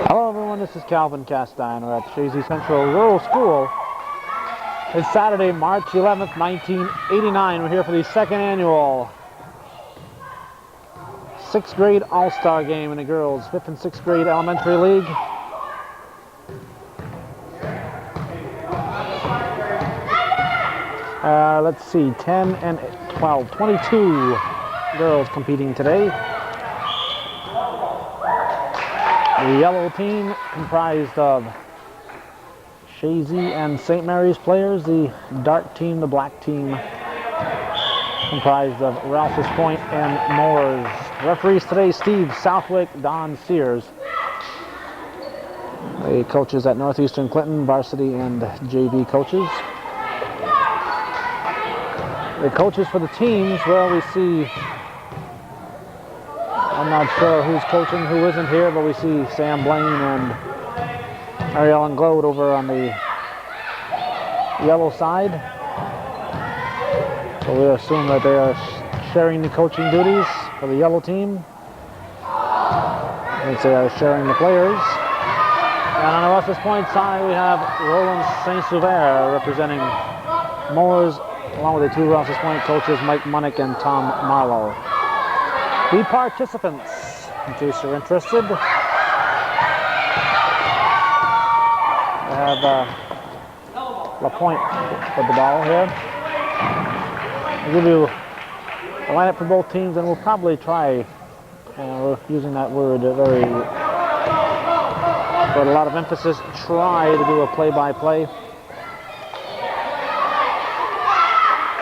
Hello everyone, this is Calvin Castine. We're at Chazy Central Rural School. It's Saturday, March 11th, 1989. We're here for the second annual 6th grade All-Star game in the girls' 5th and 6th grade elementary league. Let's see, 10 and 12, 22 girls competing today. The yellow team comprised of Chazy and St. Mary's players. The dark team, the black team, comprised of Rouse's Point and Moores. Referees today, Steve Southwick, Don Sears. The coaches at Northeastern Clinton, varsity and JV coaches. The coaches for the teams, well, we see, I'm not sure who's coaching, who isn't here, but we see Sam Blaine and Mary Ellen Glode over on the yellow side. So we assume that they are sharing the coaching duties for the yellow team. Since they are sharing the players. And on the Rouse's Point side, we have Roland Saint-Sauveur representing Moores, along with the two Rouse's Point coaches, Mike Munnick and Tom Marlowe. The participants, in case you're interested, we have LaPointe with the ball here. I'll give you a lineup for both teams, and we'll probably try, we're using that word very, with a lot of emphasis, try to do a play-by-play.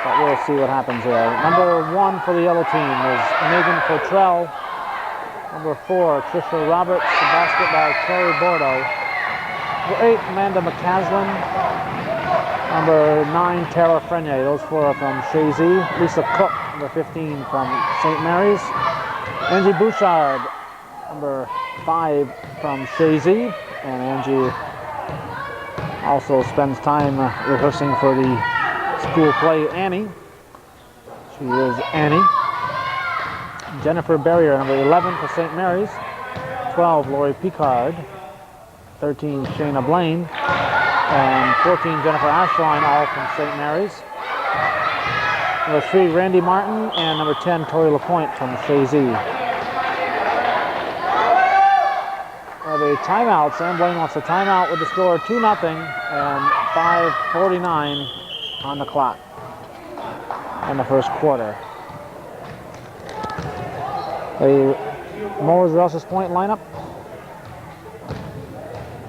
But we'll see what happens here. Number 1 for the yellow team is Megan Cottrell. Number 4, Trisha Roberts. The basketball, Terry Bordeaux. Number 8, Amanda McCaslin. Number 9, Tara Frenier. Those 4 are from Chazy. Lisa Cook, number 15, from St. Mary's. Angie Bouchard, number 5, from Chazy. And Angie also spends time rehearsing for the school play Annie. She is Annie. Jennifer Berrier, number 11 for St. Mary's. 12, Lori Picard. 13, Shayna Blaine. And 14, Jennifer Ashline, all from St. Mary's. Number 3, Randy Martin. And number 10, Tori LaPointe from Chazy. We have a timeout. Sam Blaine wants a timeout with the score 2-0 and 5:49 on the clock in the first quarter. The Moores Rouse's Point lineup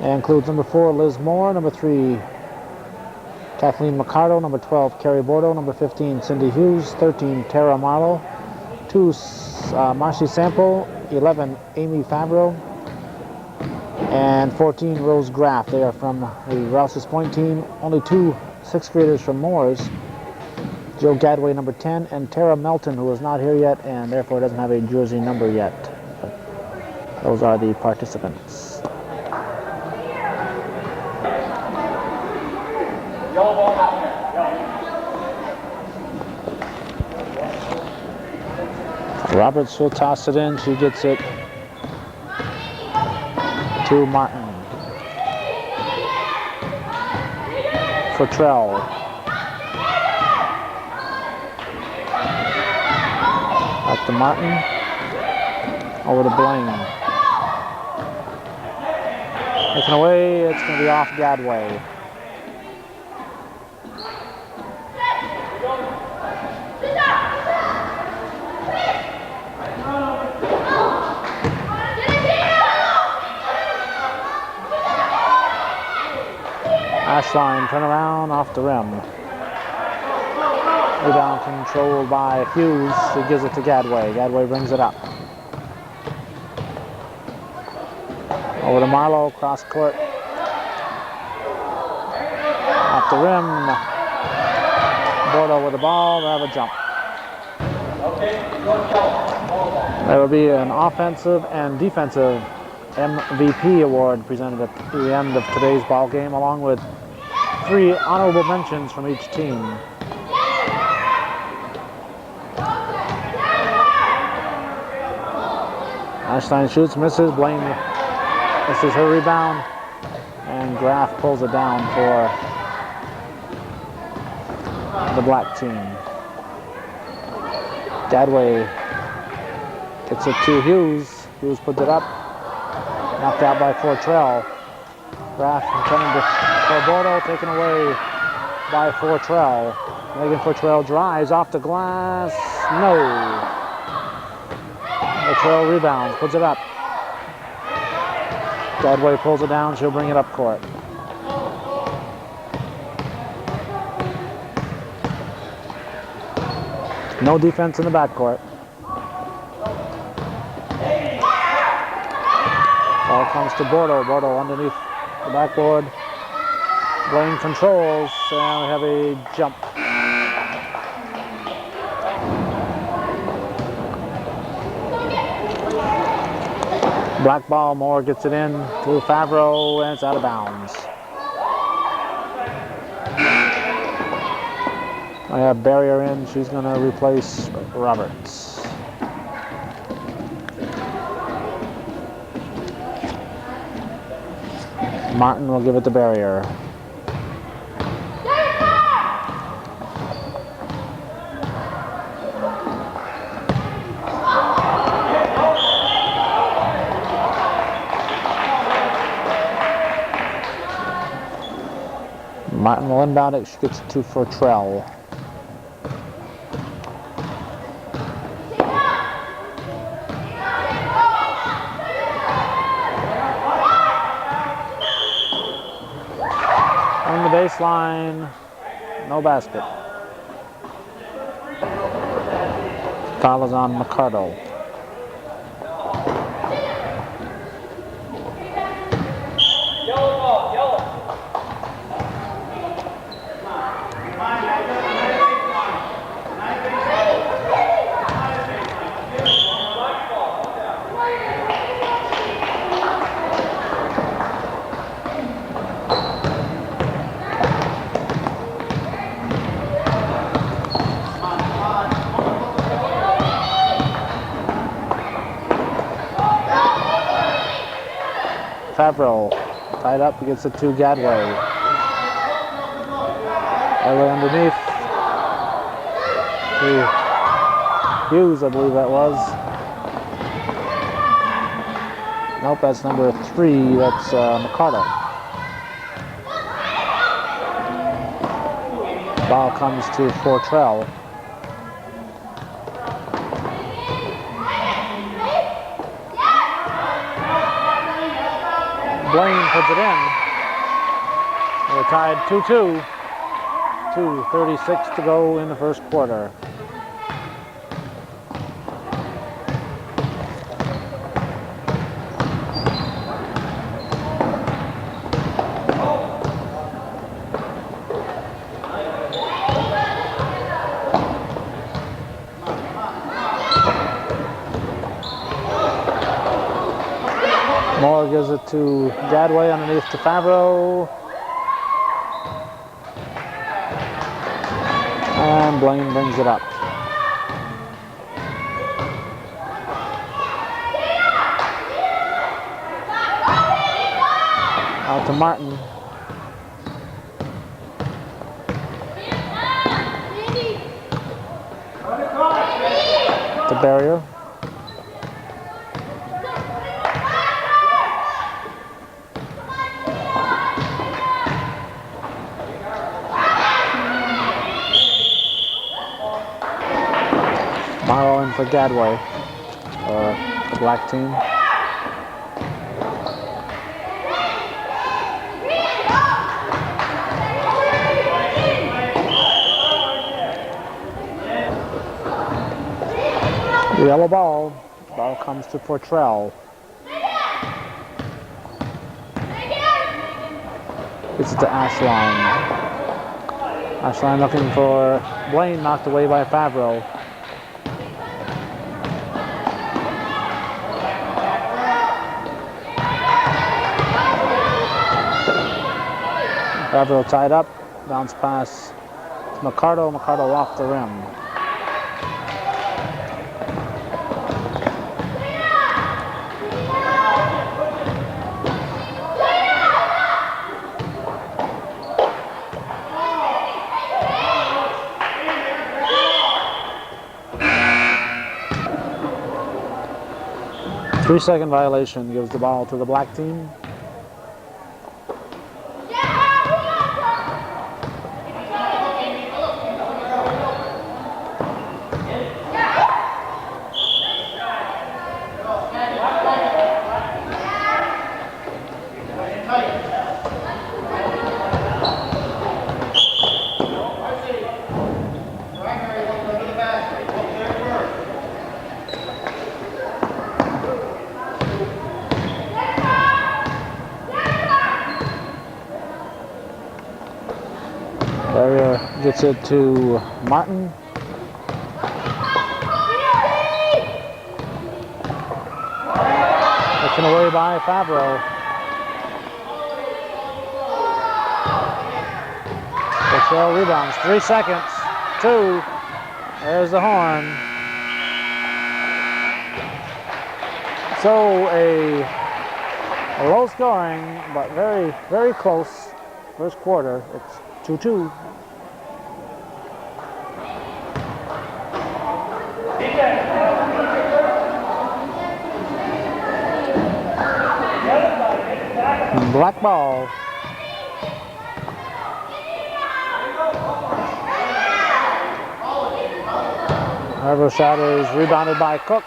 includes number 4, Liz Moore, number 3, Kathleen McCardo, number 12, Carrie Bordeaux, number 15, Cindy Hughes, 13, Tara Marlowe, 2, Marcy Sample, 11, Amy Fabro, and 14, Rose Graff. They are from the Rouse's Point team. Only 2 6th graders from Moores, Joe Gadway, number 10, and Tara Melton, who is not here yet and therefore doesn't have a jersey number yet. But those are the participants. Roberts will toss it in. She gets it to Martin. Cottrell. Back to Martin. Over to Blaine. Taken away. It's going to be off Gadway. Ashline, turn around, off the rim. Rebound controlled by Hughes. He gives it to Gadway. Gadway brings it up. Over to Marlowe, cross court. Off the rim. Bordeaux with the ball. They have a jump. There will be an offensive and defensive MVP award presented at the end of today's ball game, along with 3 honorable mentions from each team. Ashline shoots, misses. Blaine This is her rebound, and Graff pulls it down for the black team. Gadway gets it to Hughes. Hughes puts it up. Knocked out by Fortrell. Graff intending for Bordeaux, taken away by Fortrell. Megan Fortrell drives off the glass. No. Fortrell rebounds, puts it up. Gadway pulls it down. She'll bring it up court. No defense in the backcourt. Ball comes to Bordeaux. Bordeaux underneath the backboard. Blaine controls, and we have a jump. Black ball, Moore gets it in to Favreau, and it's out of bounds. I have Barrier in. She's going to replace Roberts. Martin will give it to Barrier. Martin will inbound it. She gets it to Fortrell. On the baseline, no basket. Foul is on McCardle. Favreau tied up, he gets it to Gadway. Gadway underneath to Hughes, I believe that was. Nope, that's number 3, that's McCardle. Ball comes to Fortrell. Blaine puts it in. We're tied 2-2. 2:36 to go in the first quarter. Moore gives it to Gadway underneath to Favreau. And Blaine brings it up. Out to Martin. To Barrier. Morrow in for Gadway, the black team. The yellow ball. Ball comes to Fortrell. Gets it to Ashline. Ashline looking for Blaine, knocked away by Favreau. Favreau tied up, bounce pass to McCardle. McCardle off the rim. 3-second violation gives the ball to the black team. Barrier gets it to Martin. Taken away by Favreau. Rochelle rebounds. 3 seconds. 2. There's the horn. So a low scoring, but very, very close first quarter. It's 2-2. Black ball. However, shot is rebounded by Cook.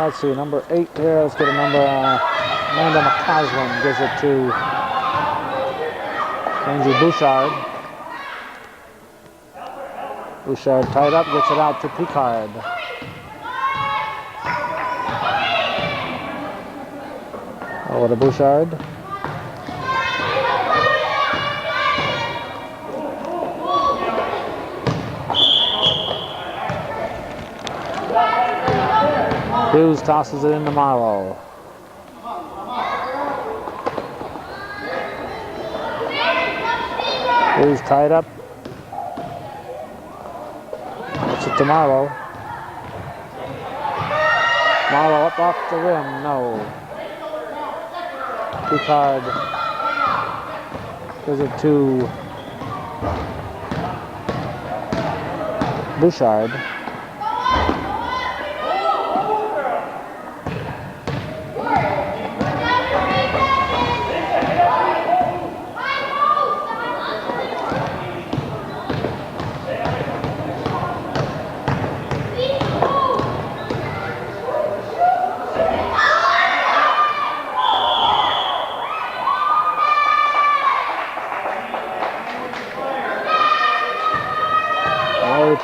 Let's see, number 8 here. Let's get a number. Amanda McCaslin gives it to Angie Bouchard. Bouchard tied up, gets it out to Picard. Over to Bouchard. Hughes tosses it into Marlowe. Hughes tied up. Gets it to Marlowe. Marlowe up off the rim. No. Picard gives it to Bouchard.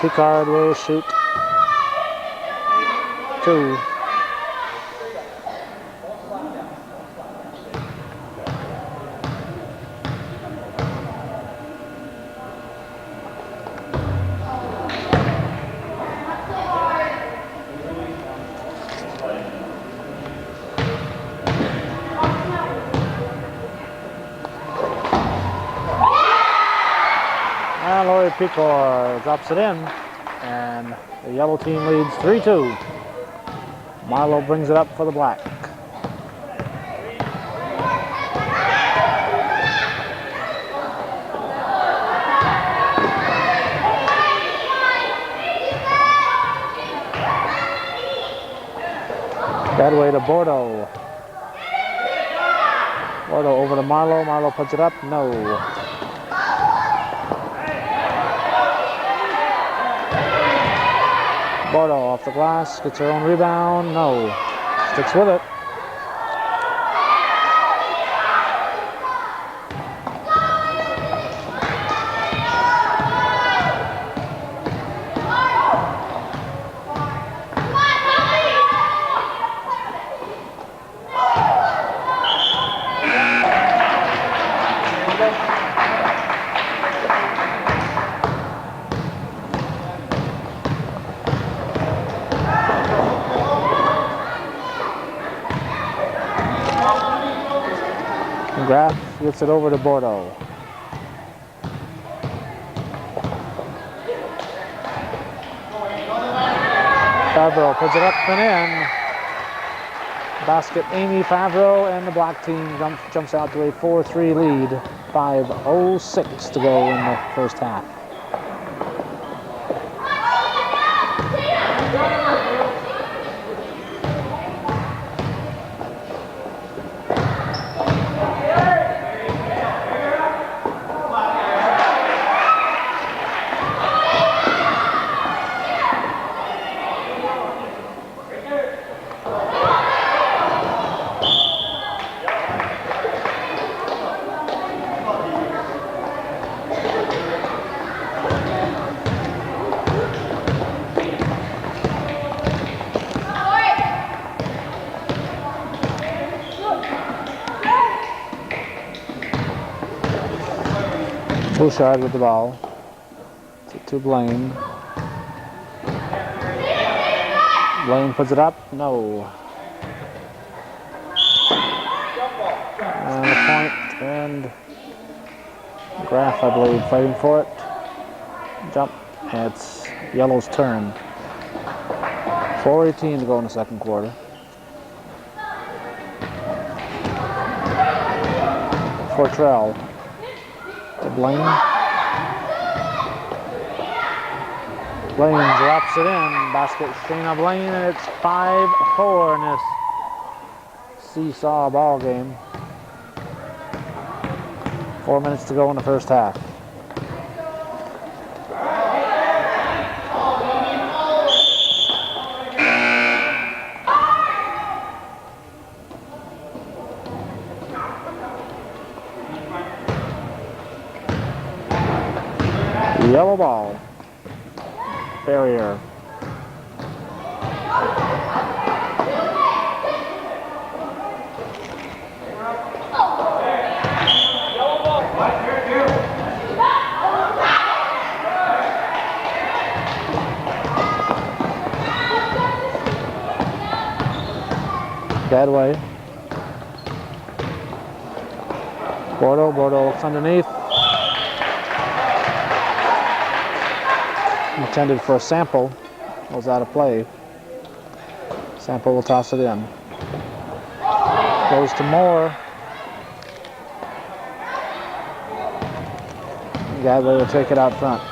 Picard will shoot 2. And Lori Picard drops it in, and the yellow team leads 3-2. Marlowe brings it up for the black. That way to Bordeaux. Bordeaux over to Marlowe. Marlowe puts it up. No. Bordeaux off the glass, gets her own rebound. No. Sticks with it. Graff gets it over to Bordeaux. Favreau puts it up and in. Basket Amy Favreau, and the black team jumps out to a 4-3 lead. 5:06 to go in the first half. Bouchard with the ball. To Blaine. Blaine puts it up. No. And the point, and Graff, I believe, fighting for it. Jump. And it's Yellow's turn. 4:18 to go in the second quarter. Fortrell to Blaine. Blaine drops it in. Basket Shayna Blaine, and it's 5-4 in this seesaw ball game. 4 minutes to go in the first half. Yellow ball. Barrier. Gadway. Bordeaux looks underneath. Intended for a Sample. Was out of play. Sample will toss it in. Goes to Moore. Gadway will take it out front.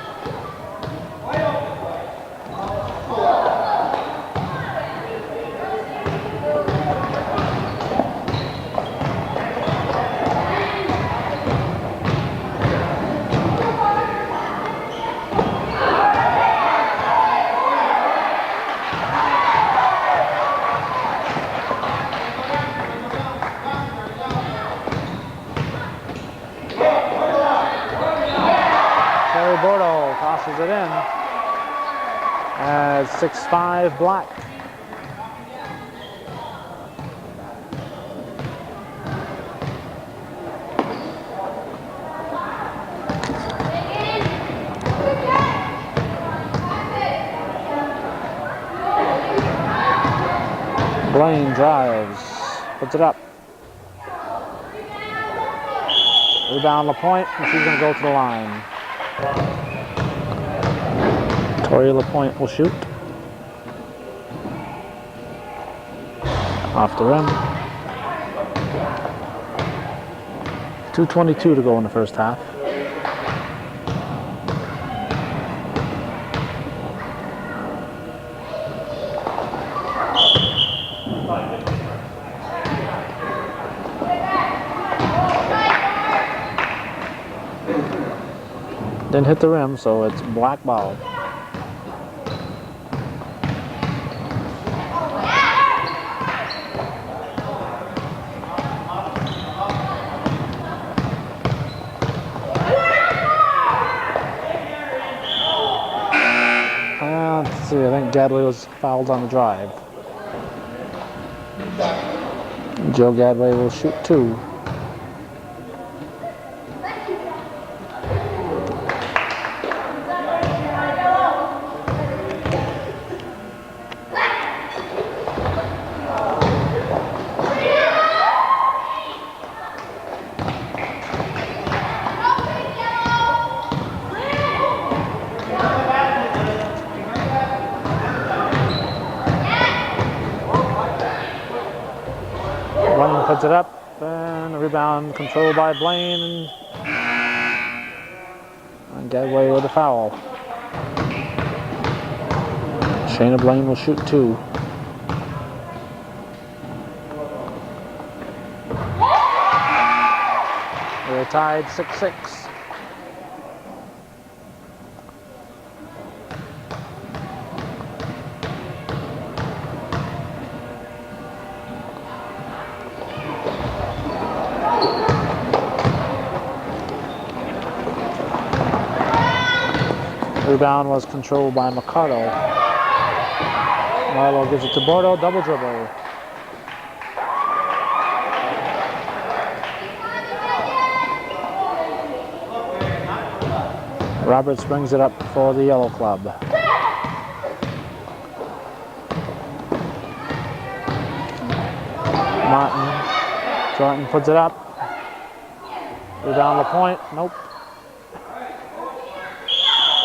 Bordeaux tosses it in as 6-5 Black. Blaine drives, puts it up. Rebound LaPointe, and she's going to go to the line. Tori LaPointe will shoot. Off the rim. 2:22 to go in the first half. Didn't hit the rim, so it's black ball. Let's see, I think Gadway was fouled on the drive. Joe Gadway will shoot two. Puts it up, and a rebound controlled by Blaine, and Gadway with a foul. Shayna Blaine will shoot 2. They're tied 6-6. Rebound was controlled by Mercado. Marlowe gives it to Bordeaux, double dribble. Roberts brings it up for the Yellow Club. Martin, Jordan puts it up. Rebound the point, nope.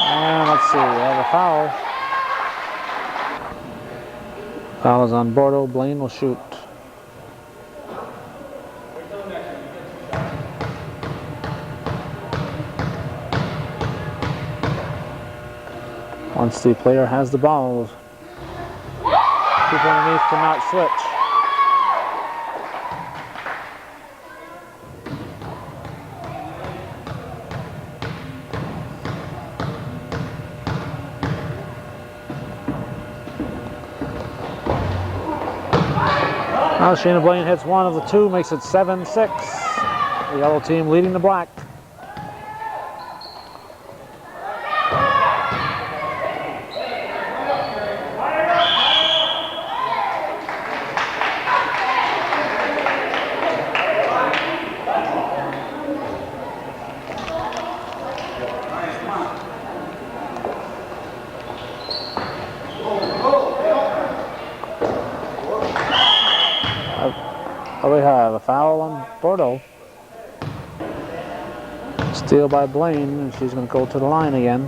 And let's see, we have a foul. Foul is on Bordeaux. Blaine will shoot. Once the player has the ball, people underneath cannot switch. Now Shayna Blaine hits one of the 2, makes it 7-6. The yellow team leading the black. We have a foul on Bordeaux. Steal by Blaine, and she's going to go to the line again.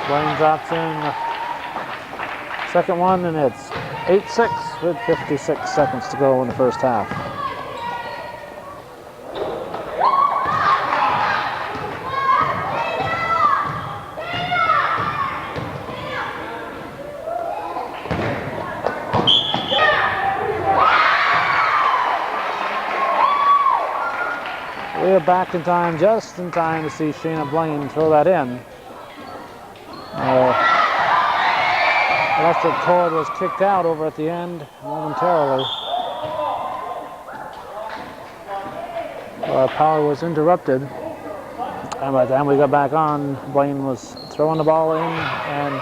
Blaine drops in. Second one, and it's 8-6 with 56 seconds to go in the first half. We are back in time, just in time to see Shayna Blaine throw that in. Lester Todd was kicked out over at the end momentarily. Our power was interrupted. And by the time we got back on, Blaine was throwing the ball in and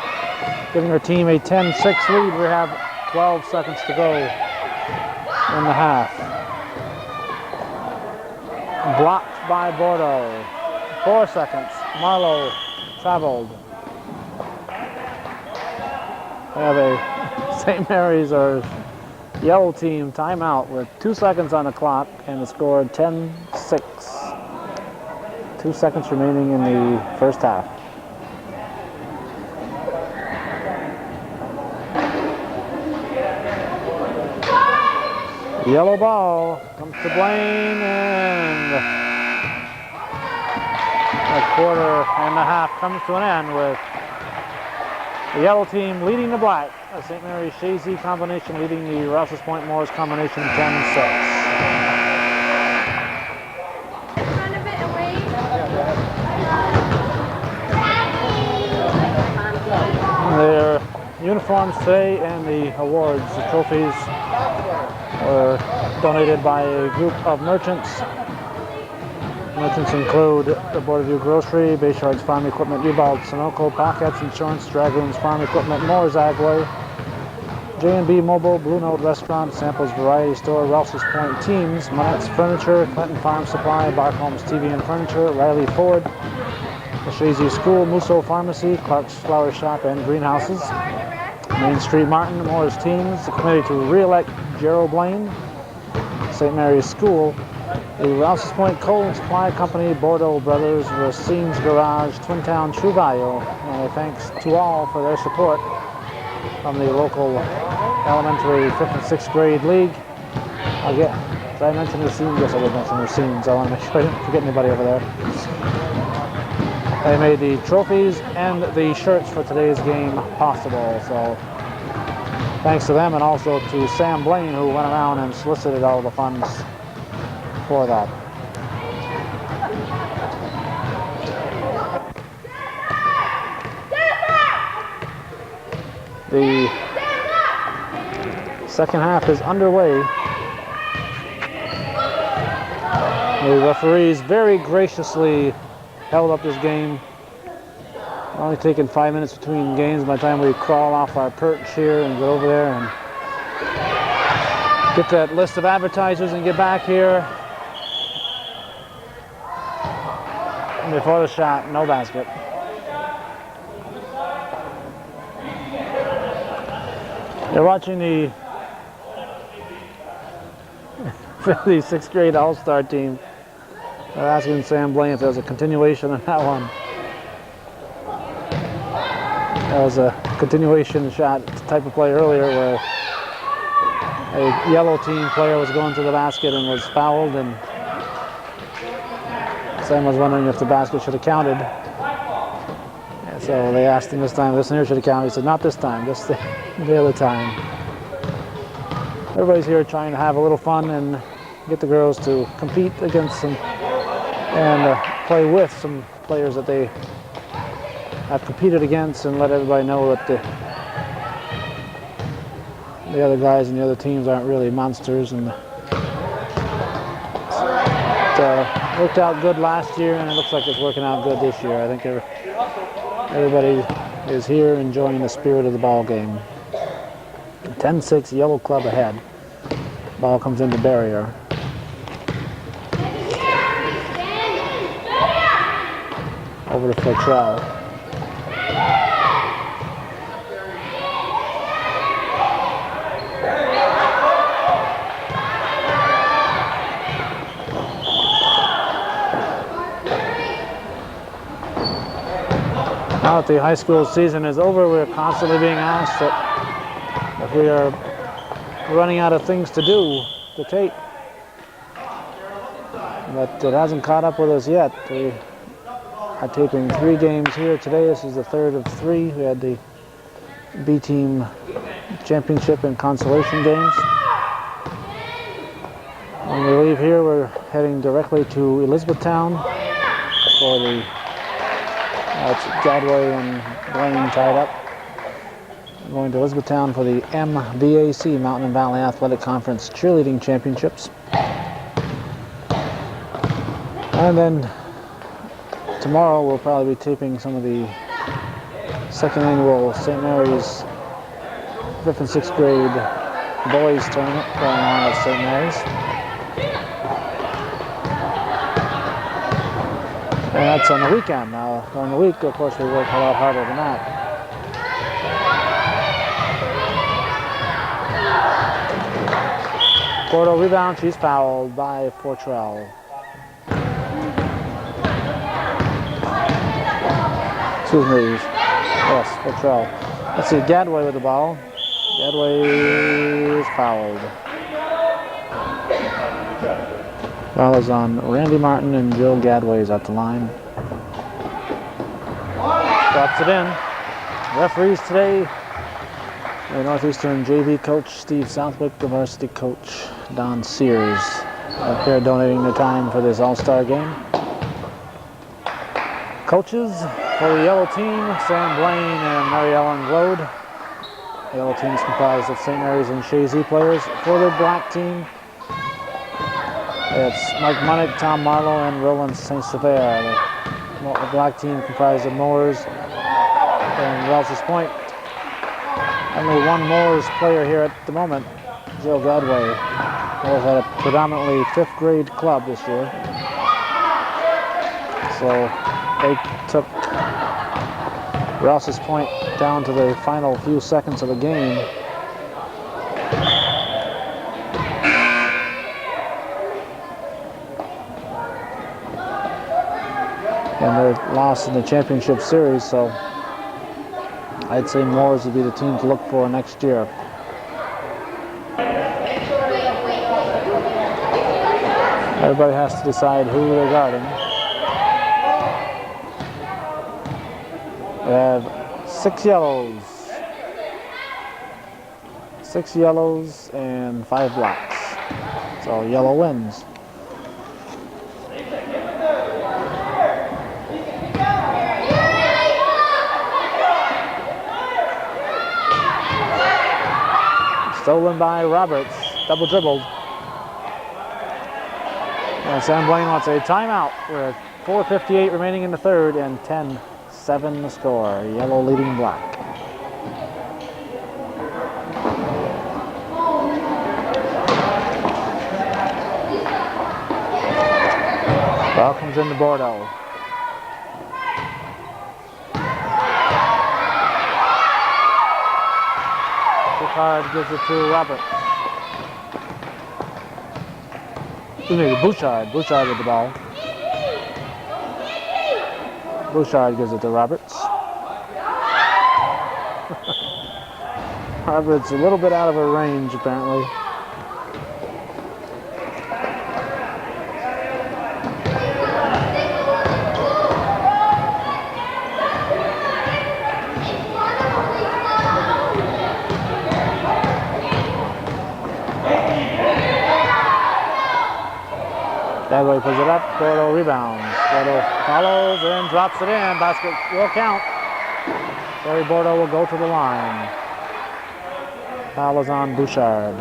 giving her team a 10-6 lead. We have 12 seconds to go in the half. Blocked by Bordeaux. 4 seconds. Marlowe traveled. We have a St. Mary's or yellow team timeout with 2 seconds on the clock, and the score 10-6. 2 seconds remaining in the first half. Yellow ball comes to Blaine, and a quarter and a half comes to an end with the yellow team leading the black. A St. Mary's Shazy combination leading the Rouse's Point Morris combination 10-6. Run a bit away. Their uniforms today and the awards, the trophies, were donated by a group of merchants. Merchants include the Borderview Grocery, Bayshard's Farm Equipment, Ubald, Sunoco, Pockets Insurance, Dragoons Farm Equipment, Moore's Agway, J&B Mobile, Blue Note Restaurant, Samples Variety Store, Rouse's Point Teams, Monette's Furniture, Clinton Farm Supply, Barcomb's TV and Furniture, Riley Ford, the Shazy School, Musso Pharmacy, Clark's Flower Shop and Greenhouses, Main Street Martin, Moore's Teams, the committee to re-elect Gerald Blaine, St. Mary's School, The Rouse's Point Coal and Supply Company, Bordeaux Brothers, Racine's Garage, Twin Town, True Value, and a thanks to all for their support from the local elementary 5th and 6th grade league. Did I mention Racine? Yes, I did mention Racine, so I want to make sure I didn't forget anybody over there. They made the trophies and the shirts for today's game possible, so thanks to them, and also to Sam Blaine, who went around and solicited all the funds for that. The second half is underway. The referees very graciously held up this game. Only taking 5 minutes between games by the time we crawl off our perch here and get over there and get that list of advertisers and get back here. And before the shot, no basket. You're watching the 6th grade All-Star team. They're asking Sam Blaine if there's a continuation on that one. That was a continuation shot type of play earlier where a yellow team player was going to the basket and was fouled, and Sam was wondering if the basket should have counted. And so they asked him this time, this here should have counted. He said, not this time, just the other time. Everybody's here trying to have a little fun and get the girls to compete against some and play with some players that they have competed against, and let everybody know that the other guys and the other teams aren't really monsters. And it worked out good last year, and it looks like it's working out good this year. I think everybody is here enjoying the spirit of the ball game. 10-6, Yellow Club ahead. Ball comes into barrier. Over to Fortrell. Now that the high school season is over, we're constantly being asked that if we are running out of things to do, to tape. But it hasn't caught up with us yet. We are taping 3 games here today. This is the 3rd of 3. We had the B-Team Championship and consolation games. When we leave here, we're heading directly to Elizabethtown for the it's Gadway and Blaine tied up. We're going to Elizabethtown for the MVAC, Mountain and Valley Athletic Conference Cheerleading Championships. And then tomorrow we'll probably be taping some of the 2nd annual St. Mary's 5th and 6th grade boys tournament going on at St. Mary's. And that's on the weekend. Now, during the week, of course, we work a lot harder than that. Bordeaux rebound, she's fouled by Fortrell. Excuse me. Yes, Fortrell. Let's see, Gadway with the ball. Gadway is fouled. Foul is on Randy Martin, and Joe Gadway is at the line. Drops it in. Referees today, the Northeastern JV coach Steve Southwick, the varsity coach Don Sears. Up here donating their time for this all-star game. Coaches for the yellow team, Sam Blaine and Mary Ellen Glode. The yellow team is comprised of St. Mary's and Shazy players. For the black team, it's Mike Munnick, Tom Marlowe, and Roland St. Sever. The black team comprised of Moores and Rouse's Point. Only one Moores player here at the moment, Joe Gadway. Moores had a predominantly 5th grade club this year. So they took Rouse's Point down to the final few seconds of the game. And they're lost in the championship series, so I'd say Moores would be the team to look for next year. Everybody has to decide who they're guarding. We have 6 yellows. 6 yellows and 5 blacks. So yellow wins. Stolen by Roberts, double dribbled. And Sam Blaine wants a timeout with 4:58 remaining in the third and 10-7 the score. Yellow leading black. Ball comes into Bordeaux. Picard gives it to Roberts. Bouchard. Bouchard with the ball. Bouchard gives it to Roberts. Roberts a little bit out of her range, apparently. Gadway puts it up, Bordeaux rebounds. Bordeaux follows and drops it in. Basket will count. Terry Bordeaux will go to the line. Foul is on Bouchard.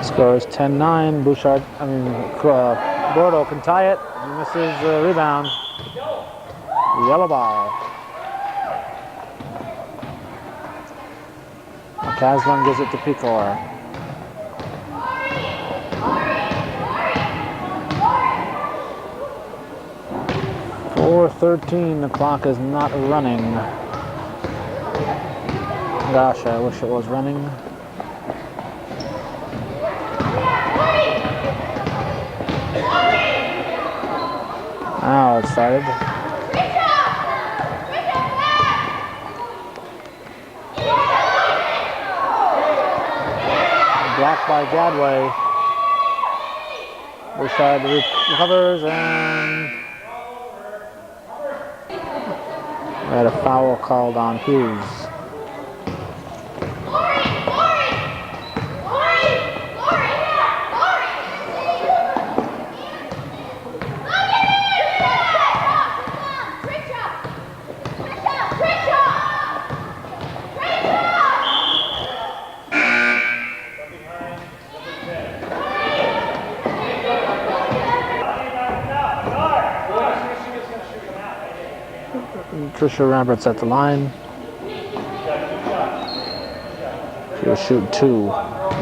Score is 10-9. Bordeaux can tie it. He misses the rebound. Yellow ball. McCaslin gives it to Picor. 4:13, the clock is not running. Gosh, I wish it was running. Now it started. Blocked by Gadway. Bouchard recovers and we had a foul called on Hughes. Trisha Roberts at the line. She'll shoot 2.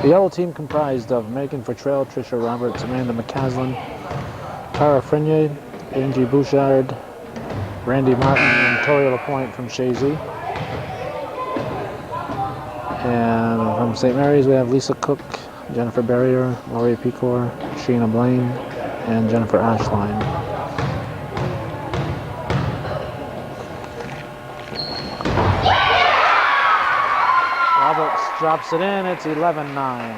The yellow team comprised of Megan Fertrell, Trisha Roberts, Amanda McCaslin, Tara Frenier, Angie Bouchard, Randy Martin, and Tori LaPointe from Shazy. And from St. Mary's we have Lisa Cook, Jennifer Barrier, Laurie Picor, Sheena Blaine, and Jennifer Ashline. Roberts drops it in, it's 11-9.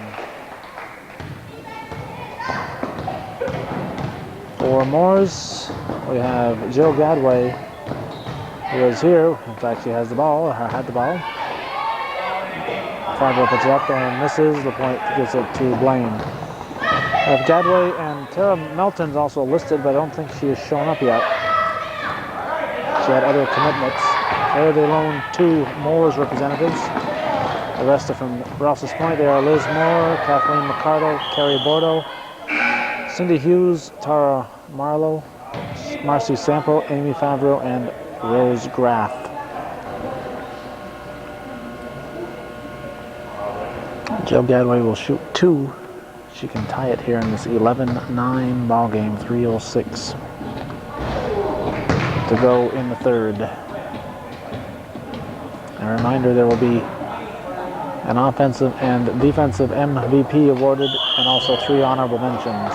For Moores, we have Jill Gadway, who is here. In fact, she has the ball, had the ball. Fargo puts it up and misses. The point gives it to Blaine. We have Gadway and Tara Melton's also listed, but I don't think she has shown up yet. She had other commitments. They're the lone 2 Moores representatives. The rest are from Rouse's Point. They are Liz Moore, Kathleen McCardle, Carrie Bordeaux, Cindy Hughes, Tara Marlowe, Marcy Sample, Amy Favreau, and Rose Graff. Jill Gadway will shoot 2. She can tie it here in this 11-9 ball game. 3:06 to go in the third. A reminder, there will be an offensive and defensive MVP awarded, and also 3 honorable mentions.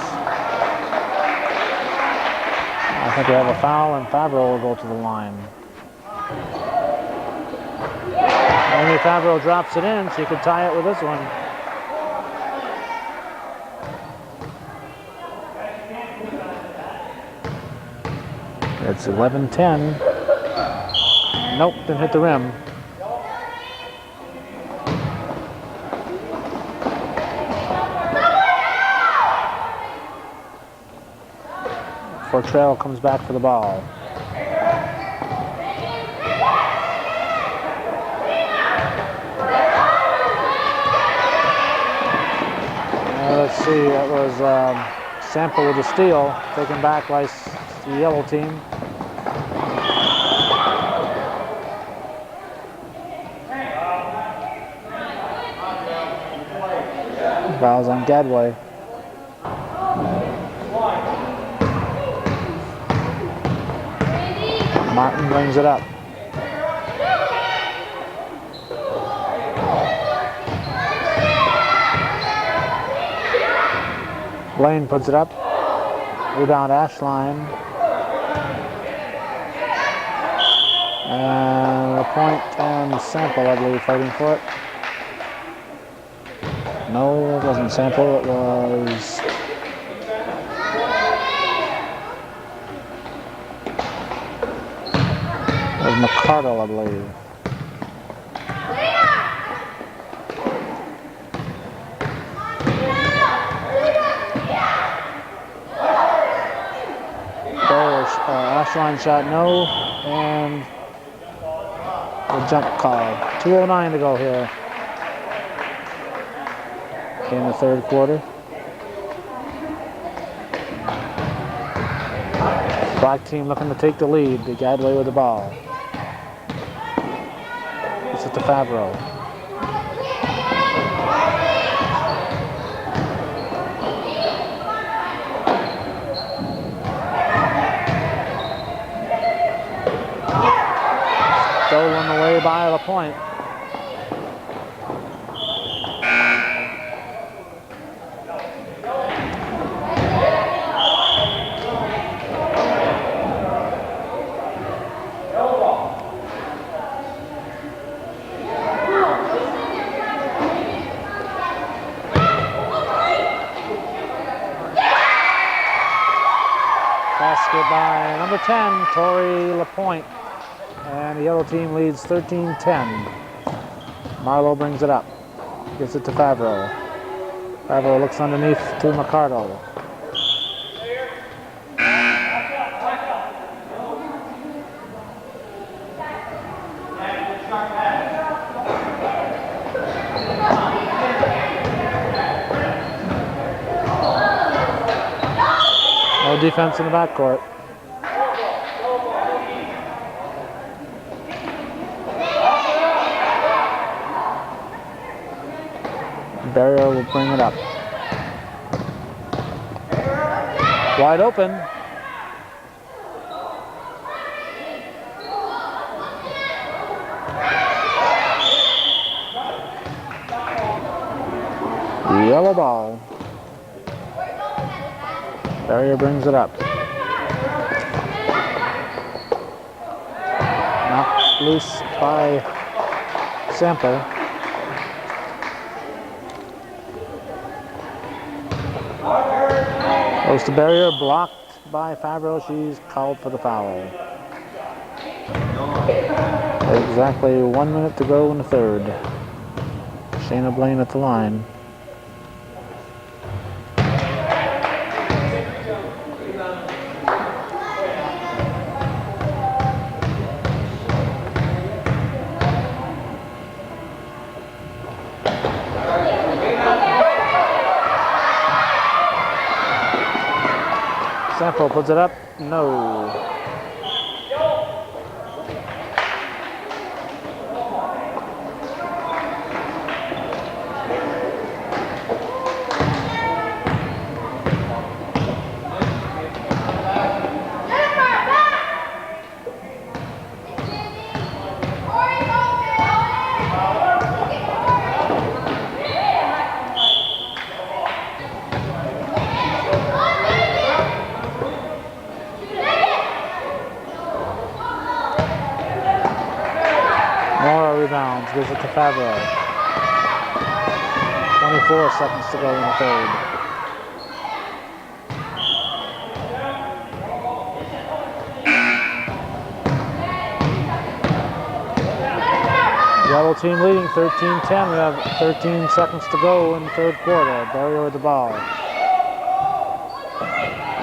I think we have a foul, and Favreau will go to the line. Amy Favreau drops it in. She could tie it with this one. It's 11-10. Nope, didn't hit the rim. Fortrell comes back for the ball. Let's see, that was Sample with a steal, taken back by the yellow team. Fouls on Gadway. Martin brings it up. Blaine puts it up. Rebound Ashline. And a point and Sample, I believe, fighting for it. No, it wasn't Sample, it was... It was McCardle, I believe. Ashline shot no, and the jump call. 2:09 to go here in the third quarter. Black team looking to take the lead. They got away with the ball. It's at the Favreau. Stolen away by LaPointe. Basket by number 10, Tori LaPointe. And the yellow team leads 13-10. Marlowe brings it up. Gets it to Favreau. Favreau looks underneath to McCardle. No defense in the backcourt. Barrier will bring it up. Wide open. Yellow ball. Barrier brings it up. Knocked loose by Sample. Goes to Barrier, blocked by Favreau. She's called for the foul. Exactly 1 minute to go in the third. Shayna Blaine at the line. Sample puts it up. No. gives it to Favreau. 24 seconds to go in the third. Yellow team leading 13-10. We have 13 seconds to go in the third quarter. Barrier with the ball.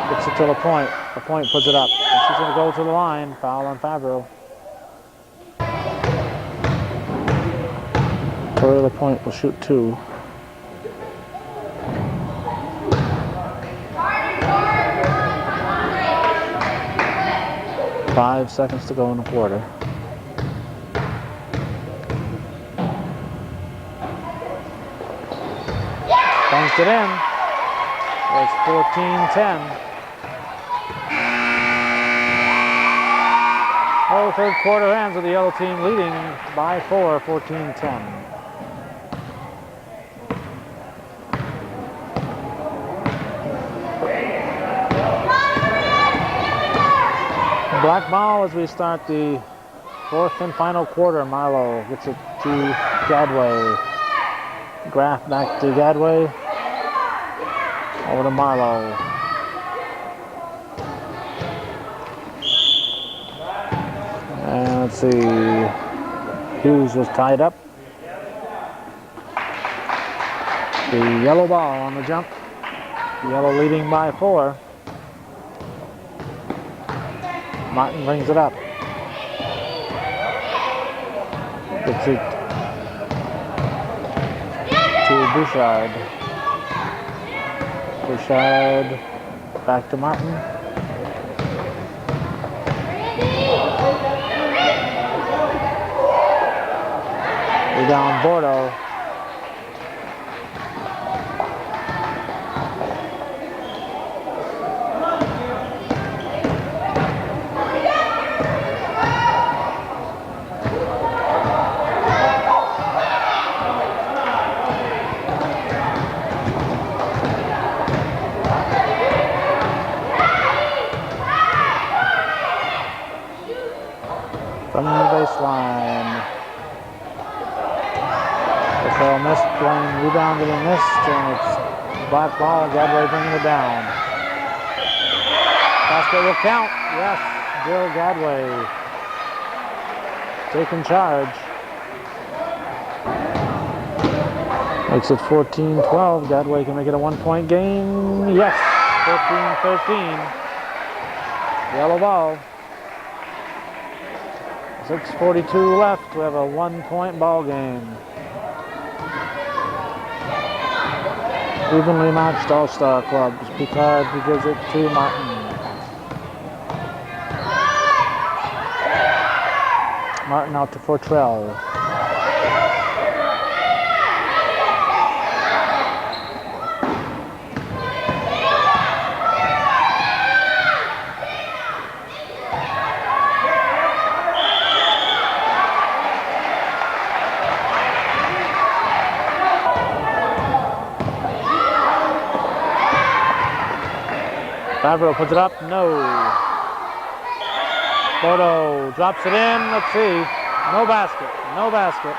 Gets it to the point. The point puts it up. And she's going to go to the line. Foul on Favreau. Victoria LaPointe will shoot 2. Five seconds to go in the quarter. Banged it in. It's 14-10. Oh, third quarter ends with the yellow team leading by 4, 14-10. Black ball as we start the fourth and final quarter. Marlowe gets it to Gadway. Graff back to Gadway. Over to Marlowe. And let's see. Hughes was tied up. The yellow ball on the jump. Yellow leading by 4. Martin brings it up. Gets it to Bouchard. Bouchard back to Martin. Rebound Bordeaux. From the baseline. Rafael missed, playing rebounded and missed, and it's black ball. Gadway bringing it down. Basket will count. Yes, Bill Gadway taking charge. Makes it 14-12. Gadway can make it a 1-point game. Yes, 14-13. Yellow ball. 6:42 left. We have a 1-point ball game. Evenly matched All-Star clubs. Picard gives it to Martin. Martin out to Fortrell. Favreau puts it up, no. Bordeaux drops it in, let's see. No basket, no basket.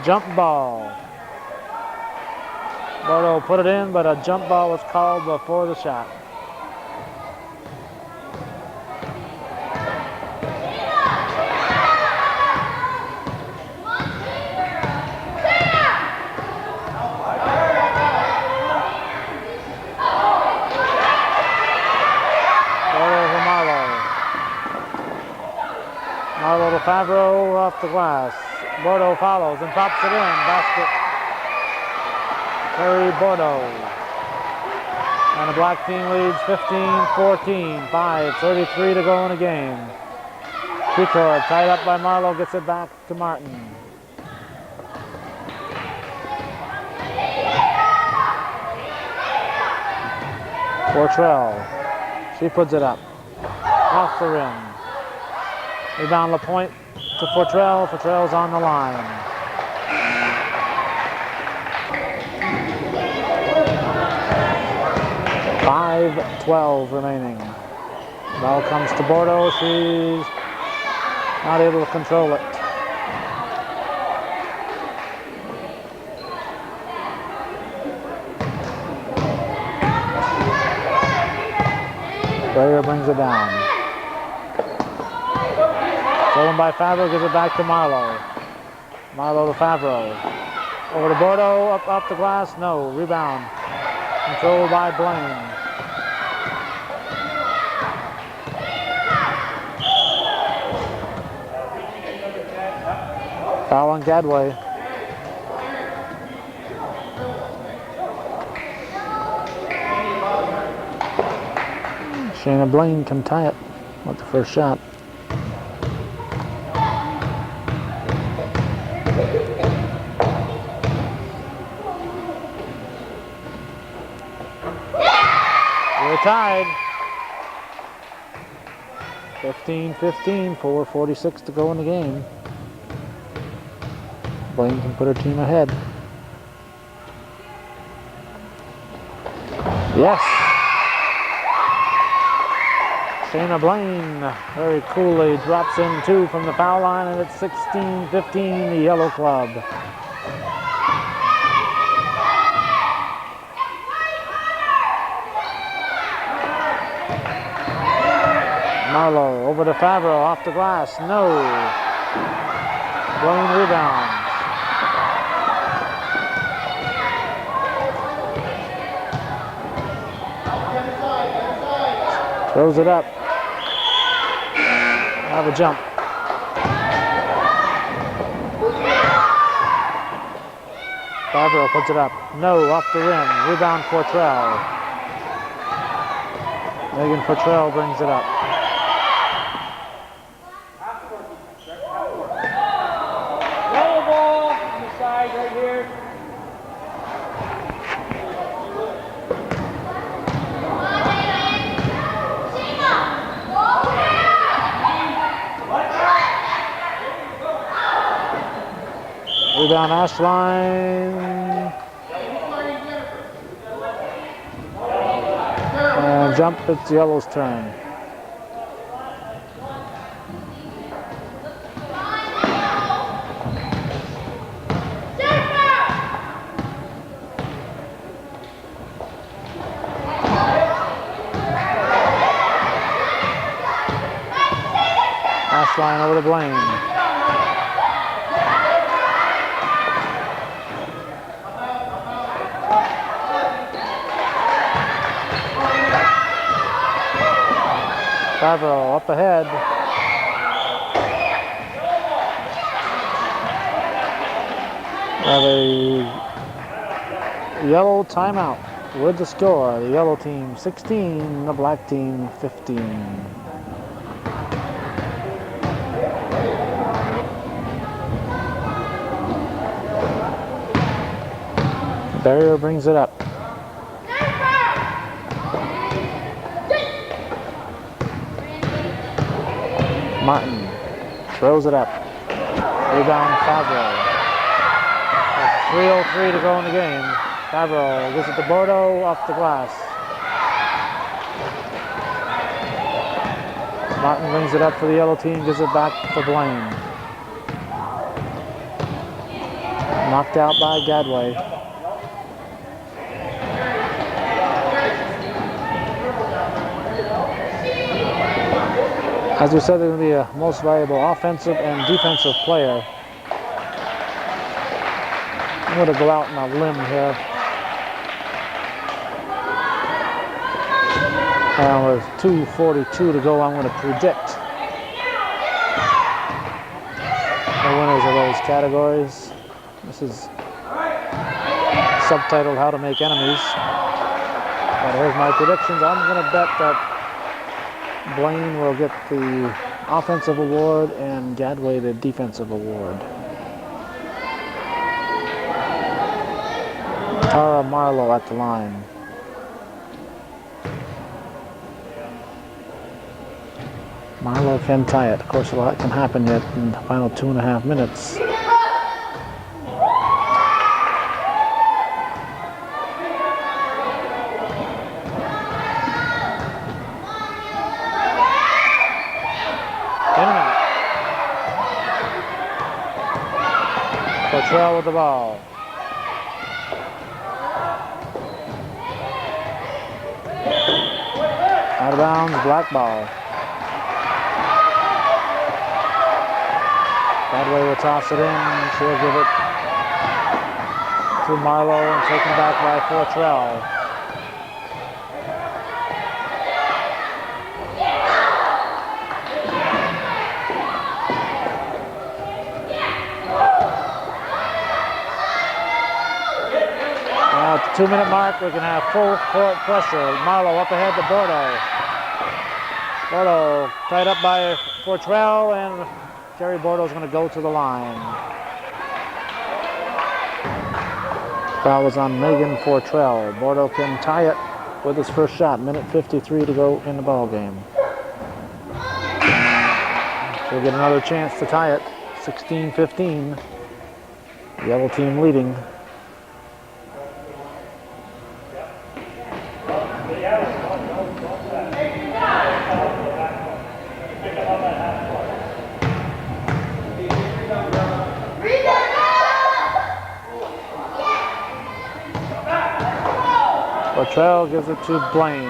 Jump ball. Bordeaux put it in, but a jump ball was called before the shot. Favreau off the glass. Bordeaux follows and pops it in. Basket. Terry Bordeaux. And the black team leads 15-14. 5:33 to go in the game. Picard tied up by Marlowe gets it back to Martin. Fortrell. She puts it up. Off the rim. Rebound LaPointe to Fortrell. Fortrell's on the line. .5:12 remaining. Ball comes to Bordeaux. She's Not able to control it. Barrier brings it down. Stolen by Favreau, gives it back to Marlowe. Marlowe to Favreau. Over to Bordeaux, up the glass, no, rebound. Controlled by Blaine. Foul on Gadway. Shayna Blaine can tie it with the first shot. We're tied. 15-15, 4:46 to go in the game. Blaine can put her team ahead. Yes. Shayna Blaine very coolly drops in 2 from the foul line, and it's 16-15, the Yellow Club. Marlowe over to Favreau, off the glass, no. Blaine rebounds. Throws it up. Have a jump. Favreau puts it up. No, off the rim. Rebound Fortrell. Megan Fortrell brings it up. Yellow ball on the side right here. Rebound Ashline. And jump, it's Yellow's turn. Ashline over to Blaine. Favreau up ahead. Have a yellow timeout with the score. The yellow team 16, the black team 15. Barrier brings it up. Martin throws it up. Rebound Favreau. 3:03 to go in the game. Favreau gives it to Bordeaux, off the glass. Martin brings it up for the yellow team, gives it back for Blaine. Knocked out by Gadway. As we said, they're going to be a most valuable offensive and defensive player. I'm going to go out on a limb here. And with 2:42 to go, I'm going to predict the winners of those categories. This is subtitled How to Make Enemies. But here's my predictions. I'm going to bet that Blaine will get the offensive award and Gadway the defensive award. Tara Marlowe at the line. Marlowe can tie it. Of course, a lot can happen yet in the final 2.5 minutes. Fortrell with the ball. Out of bounds, black ball. Gadway will toss it in. She'll give it to Marlowe and taken back by Fortrell. Now at the 2-minute mark, we can have full court pressure. Marlowe up ahead to Bordeaux. Bordeaux tied up by Fortrell, and Jerry Bordeaux is going to go to the line. Foul was on Megan Fortrell. Bordeaux can tie it with his first shot. Minute 53 to go in the ball game. She'll get another chance to tie it. 16-15. Yellow team leading. Fortrell gives it to Blaine.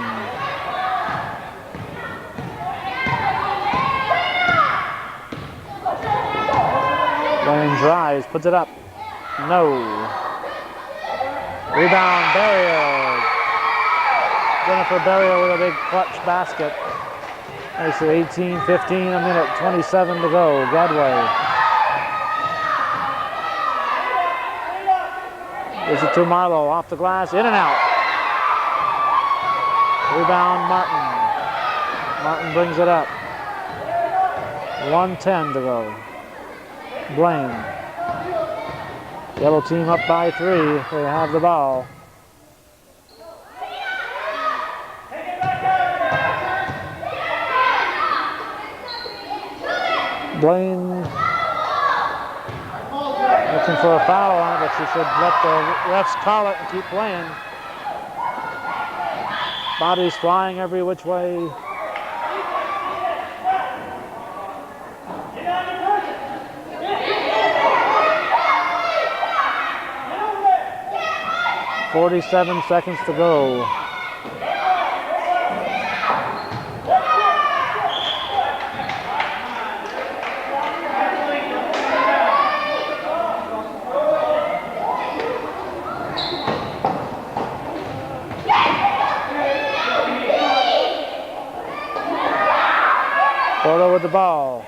Blaine drives, puts it up. No. Rebound, Barrier. Jennifer Barrier with a big clutch basket. Makes it 18-15, a minute 27 to go. Gadway. Gives it to Marlowe, off the glass, in and out. Rebound, Martin. Martin brings it up. 1:10 to go. Blaine. Yellow team up by 3. They have the ball. Blaine looking for a foul on it, but she should let the refs call it and keep playing. Bodies flying every which way. "47 seconds to go." Bordeaux with the ball.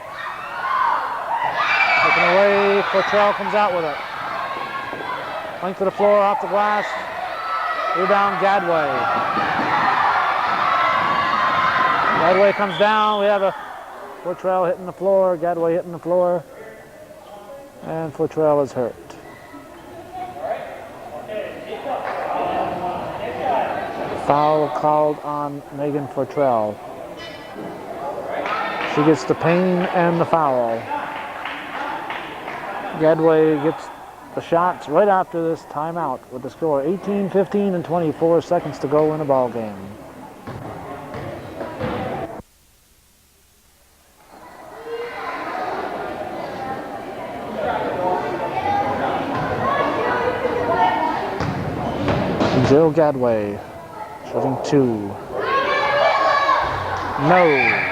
Taken away, Fortrell comes out with it. Length to the floor, off the glass. Rebound, Gadway. Gadway comes down. We have a Fortrell hitting the floor, Gadway hitting the floor. And Fortrell is hurt. Foul called on Megan Fortrell. She gets the pain and the foul. Gadway gets the shots right after this timeout with the score 18-15 and 24 seconds to go in the ball game. Jill Gadway shooting 2. No.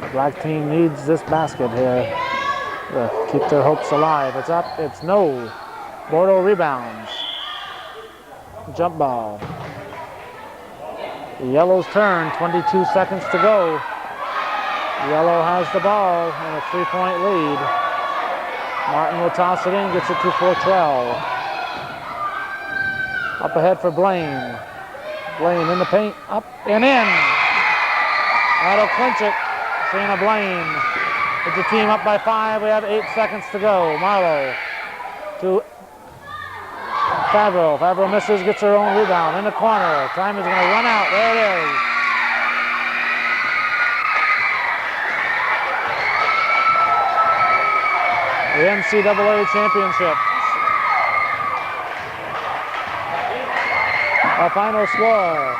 The black team needs this basket here to keep their hopes alive. It's up, it's no. Bordeaux rebounds. Jump ball. The Yellow's turn, 22 seconds to go. Yellow has the ball and a 3-point lead. Martin will toss it in, gets it to Fortrell. Up ahead for Blaine. Blaine in the paint, up and in. That'll clinch it. Shayna Blaine. It's the team up by 5. We have 8 seconds to go. Marlowe to Favreau. Favreau misses, gets her own rebound in the corner. Time is going to run out. There it is. The NCAA championship. Our final score,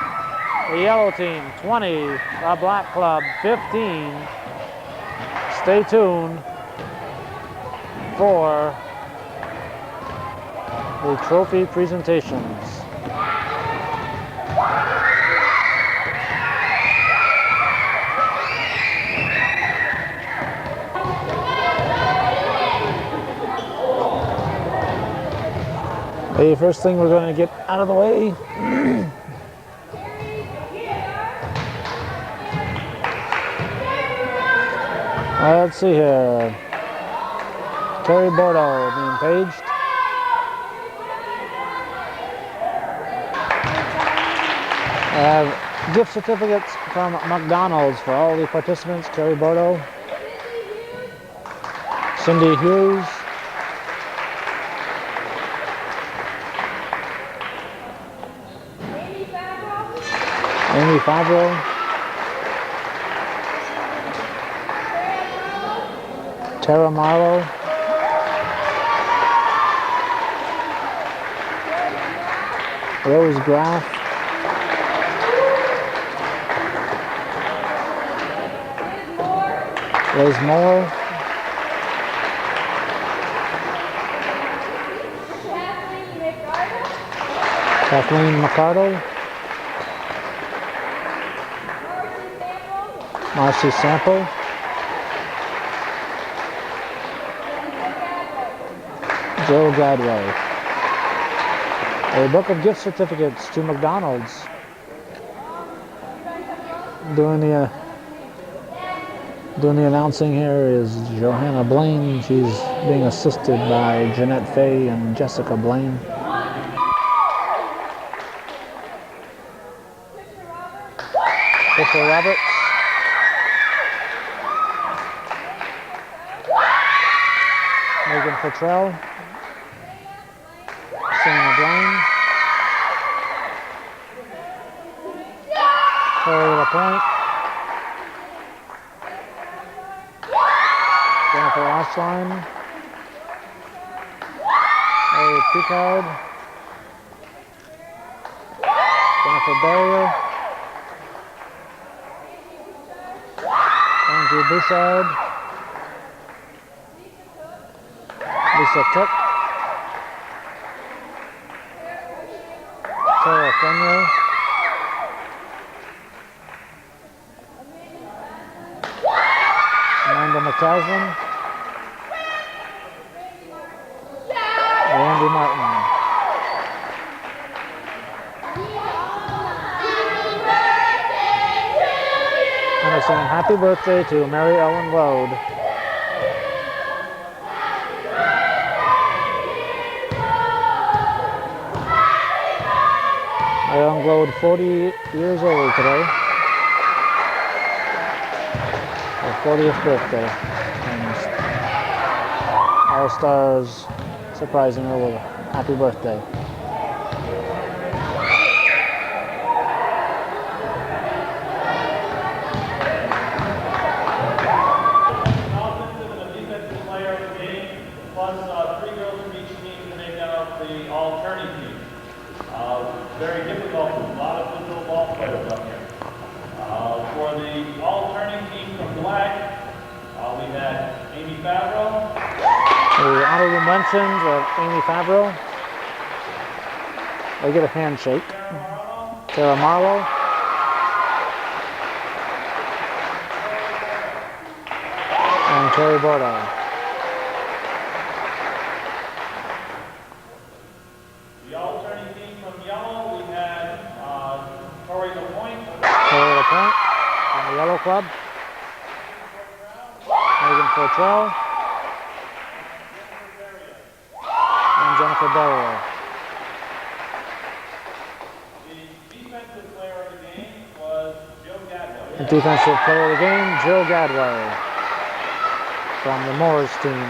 the Yellow team 20, the Black Club 15. Stay tuned for the trophy presentations. The first thing we're going to get out of the way let's see here. Terry Bordeaux being paged. I have gift certificates from McDonald's for all the participants. Terry Bordeaux, Cindy Hughes, Amy Favreau, Tara Marlowe, Rose Graff, Liz Moore, Kathleen McCardle, Marcy Sample, Joe Gadway. A book of gift certificates to McDonald's. Doing the announcing here is Johanna Blaine. She's being assisted by Jeanette Fay and Jessica Blaine. Trisha Roberts. Megan Cottrell. Shana Blaine. Corey LaPointe. Jennifer Ashline. Larry Picard. Jennifer Barrier. Andrew Bouchard. Lisa Cook. Sarah Fenway. Amanda McCaslin. Randy Martin. And they're saying happy birthday to Mary Ellen Lode. Mary Ellen Lode, 40 years old today. Her 40th birthday. And All Stars surprising her with a happy birthday. Very difficult, a lot of physical ball players up here. For the all-turning team from black, we had Amy Favreau. The honorable mentions of Amy Favreau. They get a handshake. Tara Marlowe. And Terry Bordeaux. The all-turning team from yellow, we had Tori LaPointe. Tori LaPointe on the Yellow Club. Megan Fortrell. And Jennifer Barrier. The defensive player of the game was Joe Gadway. The defensive player of the game, Joe Gadway from the Moores team.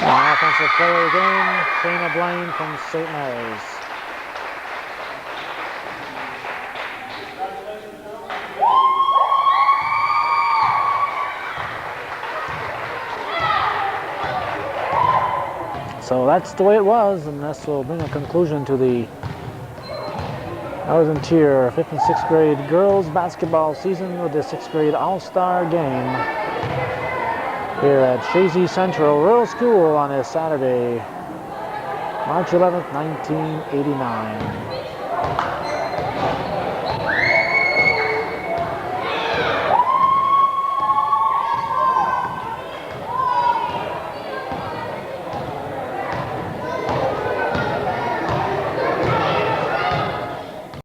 And offensive player of the game, Shana Blaine from St. Mary's. So that's the way it was, and this will bring a conclusion to the Northern Tier 5th and 6th grade girls basketball season with the 6th grade All-Star game here at Chazy Central Rural School on this Saturday, March 11th, 1989.